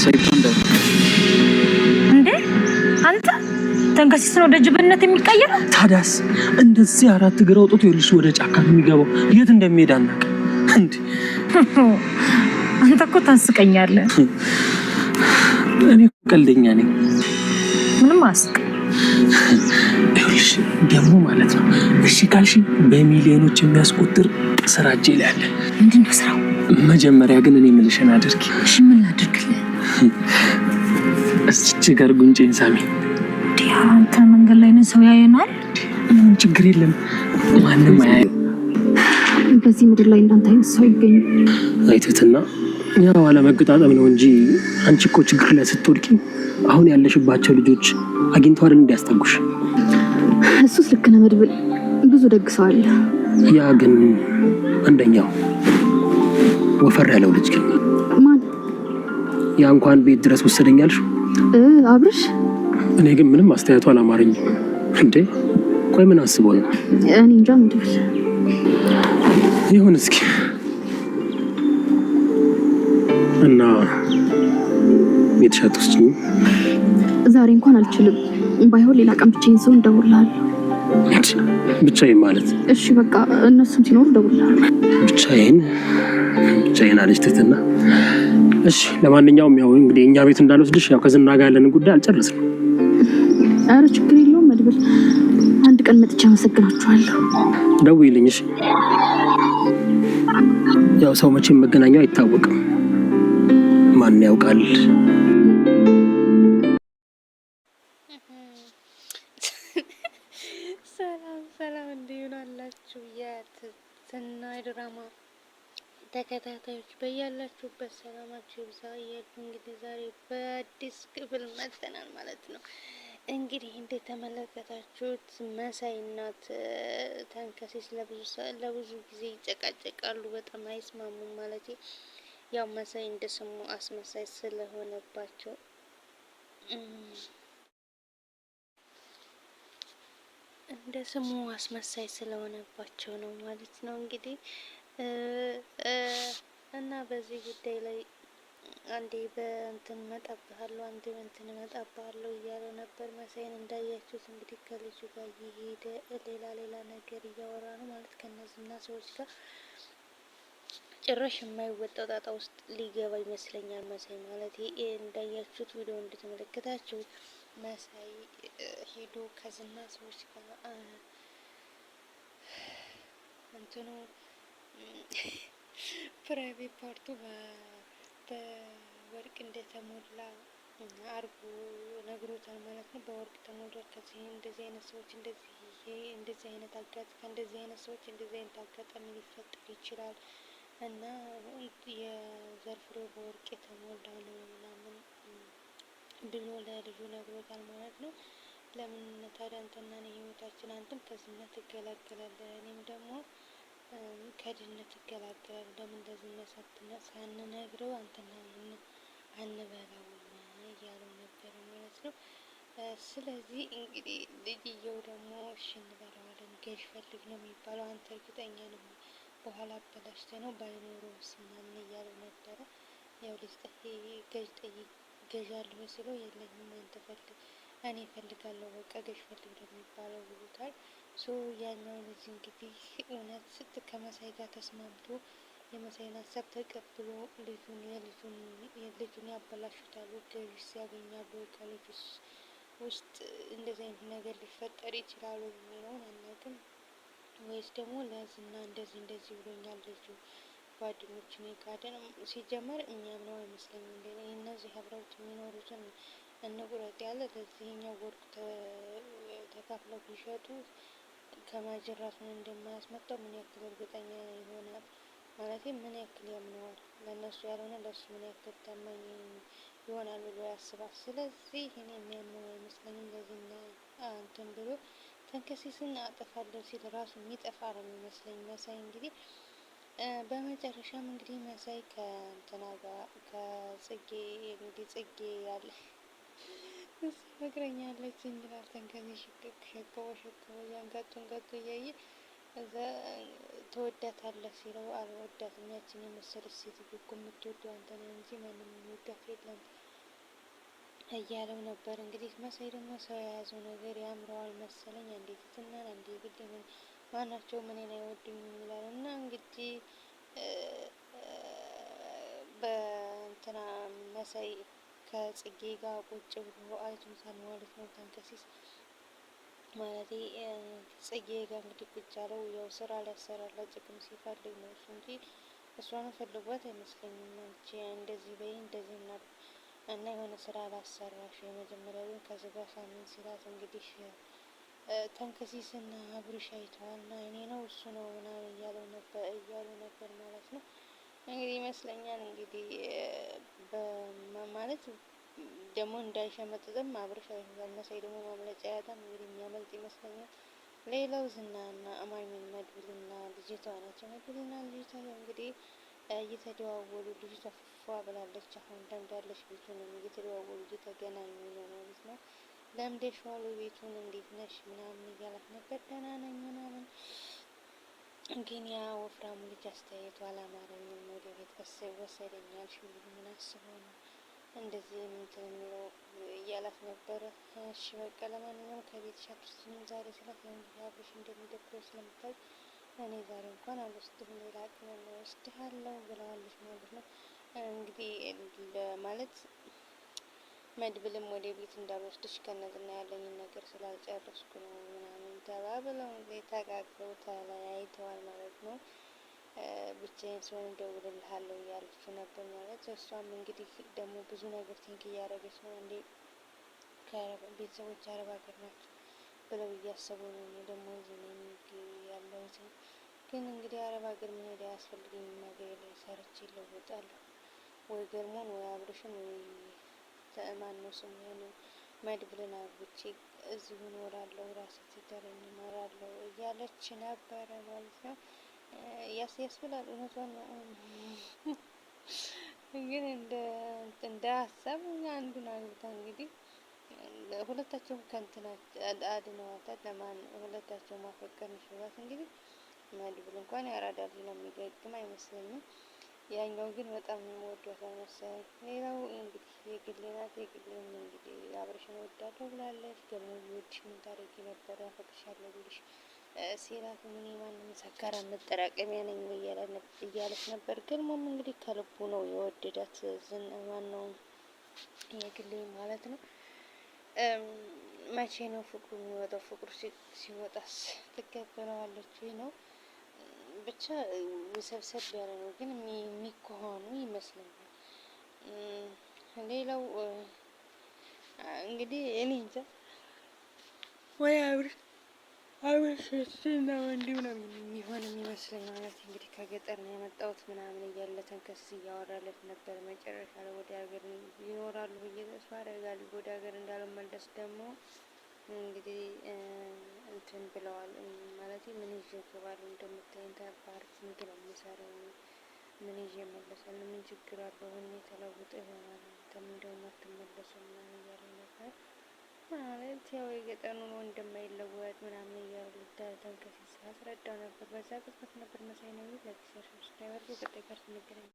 ሳይታ እንዳለ እንዴ አንተ ተንከሲስ ነው ወደ ጅብነት የሚቀየረው? ታዲያስ እንደዚህ አራት እግር አውጥቶ ይልሽ ወደ ጫካ የሚገባው የት እንደሚሄድ አናውቅ እንዴ? አንተ እኮ ታስቀኛለህ። እኔ ቀልደኛ ነኝ። ምንም አስቅ ይኸውልሽ ደግሞ ማለት ነው እሺ ካልሽ በሚሊዮኖች የሚያስቆጥር ስራ እጄ ላይ አለ። ምንድን ነው ስራው? መጀመሪያ ግን እኔ የምልሽን አድርጊ። እሺ ምን ላድርግልህ? እስኪ ጋር ጉንጬን ሳሚ። አንተ መንገድ ላይ ነን፣ ሰው ያየናል። ምንም ችግር የለም፣ ማንም አያየው። በዚህ ምድር ላይ እንዳንተ አይነት ሰው ይገኛል? አይተትና ያው አለመገጣጠም ነው እንጂ አንቺ እኮ ችግር ላይ ስትወድቂ አሁን ያለሽባቸው ልጆች አግኝተው አይደል እንዲያስጠጉሽ? እሱስ ልክ ነህ መድብል፣ ብዙ ደግ ሰው አለ። ያ ግን አንደኛው ወፈር ያለው ልጅ ግን ማን? ያ እንኳን ቤት ድረስ ወሰደኛልሽ አብርሽ። እኔ ግን ምንም አስተያየቱ አላማረኝም። እንዴ ቆይ ምን አስበው ነው? እኔ እንጃ መድብል። ይሁን እስኪ እና ቤትሻት ውስጥ ዛሬ እንኳን አልችልም። ባይሆን ሌላ ቀን ብቻዬን ሰው እንደውልሃለሁ። ብቻዬን ማለት? እሺ በቃ እነሱም ሲኖሩ እደውልልሃለሁ። ብቻዬን አለች ትትና። እሺ ለማንኛውም ያው እንግዲህ እኛ ቤት እንዳልወስድሽ ያው ከዝና ጋር ያለንን ጉዳይ አልጨረስንም። ኧረ ችግር የለውም መድብል፣ አንድ ቀን መጥቼ አመሰግናችኋለሁ። ደውይልኝ እሺ። ያው ሰው መቼም መገናኛው አይታወቅም፣ ማን ያውቃል። ሰላም እንዴት አላችሁ? የትና ድራማ ተከታታዮች በያላችሁበት ሰላማችሁ ይብዛ እያልኩ እንግዲህ ዛሬ በአዲስ ክፍል መጥተናል ማለት ነው። እንግዲህ እንደተመለከታችሁት መሳይ እናት ተንከሲስ ለብዙ ጊዜ ይጨቃጨቃሉ፣ በጣም አይስማሙም ማለት ያው መሳይ እንደ ስሙ አስመሳይ ስለሆነባቸው ነው ማለት ነው እንግዲህ እና በዚህ ጉዳይ ላይ አንዴ በእንትን እመጣብሃለሁ፣ አንዴ በእንትን እመጣብሃለሁ እያለ ነበር። መሳይን እንዳያችሁት እንግዲህ ከልጁ ጋር እየሄደ ሌላ ነገር እያወራ ነው ማለት ከነዚህና ሰዎች ጋር ጭራሽ የማይወጣው ጣጣ ውስጥ ሊገባ ይመስለኛል መሳይ ማለት። እንዳያችሁት ቪዲዮ እንደተመለከታችሁት መሳይ ሄዶ ከዝና ሰዎች ጋር እንትኑ ፕራይቬት ፓርቱ በወርቅ እንደተሞላ አርጎ ነግሮታል ማለት ነው። በወርቅ ተሞልቷል። ከዚህ እንደዚህ አይነት ሰዎች እንደዚህ አይነት ሰዎች እንደዚህ አይነት አጋጣሚ ሊፈጠር ይችላል እና የዘርፍሬው በወርቅ የተሞላ ነው ምናምን ብሎ ለልጁ ነግሮታል ማለት ነው። ለምን ታዲያ አንተና እኔ ህይወታችን አንተም ከዝነት ትገላገላለህ፣ እኔም ደግሞ ከድህነት ትገላገላለህ። ለምን እንደዚህ ሳንነግረው አንተና አንበላውም እያለው ነበረ ማለት ነው። ስለዚህ እንግዲህ ልጅየው ደግሞ እሺ እንበላዋለን፣ ገዥ ፈልግ ነው የሚባለው፣ አንተ እርግጠኛ ነው በኋላ አበላሽተ ነው ባይኖረውስ ምናምን እያለው ነበረ። ያው ልጅ ገዥ አለሁ ሲለው የለኝም አንተ ፈልግ እኔ እፈልጋለሁ በቃ ገዥ ፈልግ ነው የሚባለው ብሎታል። ያኛው ልጅ እንግዲህ እውነት ከመሳይ ጋር ተስማምቶ የመሳይን ሀሳብ ተቀብሎ ልጁን ያበላሹታል። ገዥ ያገኛሉ ከልጁ ውስጥ እንደዚህ አይነት ነገር ሊፈጠር ይችላሉ የሚለውን አናውቅም። ወይስ ደግሞ ለዝና እንደዚህ ብሎኛል ልጁ ጓደኞችን የካደ ነው ሲጀመር እኛም ነው አይመስለኝም። እንደ እነዚህ አብረውት የሚኖሩትን እንቁረጥ ያለ ለዚህኛው ወርቅ ተካፍለው ቢሸጡ ከማጅራቱን እንደማያስመጣው ምን ያክል እርግጠኛ ይሆናል ማለት ምን ያክል ያምነዋል? ለእነሱ ያልሆነ ለእሱ ምን ያክል ታማኝ ይሆናል ብሎ ያስባል። ስለዚህ እኔ የሚያምነው አይመስለኝም። ለዚህና እንትን ብሎ ተንከሲስን አጠፋለሁ ሲል ራሱ የሚጠፋ ነው የሚመስለኝ መሳይ። እንግዲህ በመጨረሻም እንግዲህ መሳይ ከእንትና ጋር ከጽጌ እንግዲህ ጽጌ ያለ ፍቅረኛ ያለችኝ ይላል ተንከሲስ ሸከቦ ያንጋጡን ጋጡ እያየ እዛ ተወዳታለህ ሲለው አልወዳትም፣ ያችን የመሰለች ሴትዮ እኮ የምትወደው አንተ ነህ እንጂ ማንም የሚወዳት የለም እያለው ነበር። እንግዲህ መሳይ ደግሞ ሰው የያዘው ነገር ያምረዋል መሰለኝ። አንዴ ትትናን አንዴ ግድምን ማናቸው እኔን አይወዱኝም ይላል እና እንግዲህ በእንትና መሳይ ከጽጌ ጋር ቁጭ ብሎ አይቶታል ማለት ነው። ተንከሲስ ማለት ጽጌ ጋር እንግዲህ ቁጭ ያለው ያው ስራ ሊያሰራላት ጥቅም ሲፈልግ ነው እሱ እንጂ እሷን ፈልጓት አይመስለኝም። አንቺ እንደዚህ በይ እንደዚህ እና የሆነ ስራ ላሰራሽ የመጀመሪያ ግን ከዚህ ጋር ሳምንት ሲላት እንግዲህ ተንከሲስና አብርሽ አይተዋል እና እኔ ነው እሱ ነው ምናምን እያሉ ነበር ማለት ነው። እንግዲህ ይመስለኛል እንግዲህ ማለት ደግሞ እንዳይሸመጥጥም አብርሽ አይተዋል። መሳይ ደግሞ ማምለጫ ያጣም እንግዲህ የሚያመልጥ ይመስለኛል። ሌላው ዝናና አማኝን መድብልና ልጅቷ ናቸው። መድብልና ልጅቷ እንግዲህ እየተደዋወሉ ልጅቷ ፏ ብላለች። አሁን ለምዳለች ቤቱንም እየተደዋወሉ እየተገናኙ ነው ማለት ነው። ለምደሽዋል ቤቱን እንዴት ነሽ ምናምን እያላት ነበር። ደህና ነኝ ምናምን ግን ያ ወፍራሙ ልጅ አስተያየቱ አላማረኝም። ወደ ቤት ወሰደኝ ያልሽው ልጅ ምን አስበው ነው እንደዚህ እንትን የሚለው እያላት ነበረ። እሺ በቃ ለማንኛውም ከቤትሽ አትወስጂኝም ዛሬ ስላት እንግዲህ አብርሽ እንደሚደብረው ስለምታውቅ እኔ ዛሬ እንኳን አልወስድህም ሌላ ቀን እወስድሃለሁ ብለዋለች ማለት ነው። እንግዲህ ማለት መድብልም ወደ ቤት እንዳልወስድሽ ከነዝና ያለኝን ነገር ስላልጨረስኩ ነው ምናምን ተባብለው እንግዲህ ተቃቅፈው ተለያይተዋል ማለት ነው። ብቻዬን ስሆን እደውልልሃለሁ እያለችው ነበር ማለት እሷም እንግዲህ ደግሞ ብዙ ነገር ቲንክ እያደረገች ነው። እንዴ ከቤተሰቦች አረብ ሀገር ናቸው ብለው እያሰቡ ነው። እኔ ደግሞ እዚህ ነኝ ያለሁት ግን እንግዲህ አረብ ሀገር መሄድ አያስፈልገኝም። ሀገሬ ላይ ሰርቼ እለወጣለሁ ወይ ገርሞን ወይ አብርሽን ወይ ማነው ስሙ መድብልን አግብቼ እዚሁ እኖራለሁ ራሴ ትዳሬን እመራለሁ እያለች ነበረ ማለት ነው። ያስብላል እውነቷን ነው። ግን እንደ ሀሳብ አንዱን አግብታ እንግዲህ ሁለታቸውም ከእንትና አድነዋታል። ለማን ሁለታቸው ማፈቀር ንሽባት እንግዲህ መድብል እንኳን ያራዳ ልጅ ነው የሚገግም አይመስለኝም። ያኛው ግን በጣም ወዷታል መሰለኝ። ሌላው እንግዲህ የግሌ ናት። የግሌም እንግዲህ አብርሽን እወዳለሁ ብላለች። ደግሞ ቢወድሽ ምን ታደርጊ ነበረ አፈቅርሻለሁ ብልሽ ሲላት ምን ማንም ሰካራ መጠራቀሚያ ነኝ እያለች ነበር። ግርሞም እንግዲህ ከልቡ ነው የወደዳት ማነው የግሌ ማለት ነው። መቼ ነው ፍቅሩ የሚወጣው? ፍቅሩ ሲወጣስ ትቀበለዋለች ወይ ነው ብቻ ውሰብሰብ ያለ ነው ግን የሚከሆኑ ይመስለኛል። ሌላው እንግዲህ እኔ እንጃ ወይ አብርሽና ወንድም ነው የሚሆን የሚመስለኝ ማለት እንግዲህ ከገጠር ነው የመጣሁት ምናምን እያለ ተንከስ እያወራለት ነበር። መጨረሻ ላይ ወደ ሀገር ይኖራሉ ብዬ ተስፋ አደርጋለሁ። ወደ ሀገር እንዳልመለስ ደግሞ እንግዲህ እንትን ብለዋል ማለት ምን ይዤ እገባለሁ እንደምታይን ፓርኪንግ ነው የምሰራው ምን ይዤ እመለሳለሁ ምን ችግር አለው እኔ ተለውጠ ይሆናል አንተም እንደውም አትመለሱም ምናምን እያለ ነበር ማለት ያው የገጠር ኑሮ እንደማይለወጥ ምናምን እያሉ ተንከሲስ አስረዳው ነበር። በዛ ቅጽበት ነበር መሳይ ነው ለጊዜው ሰብስክራይብ አድርጎ ቀጣይ ፓርት እንገናኛለን።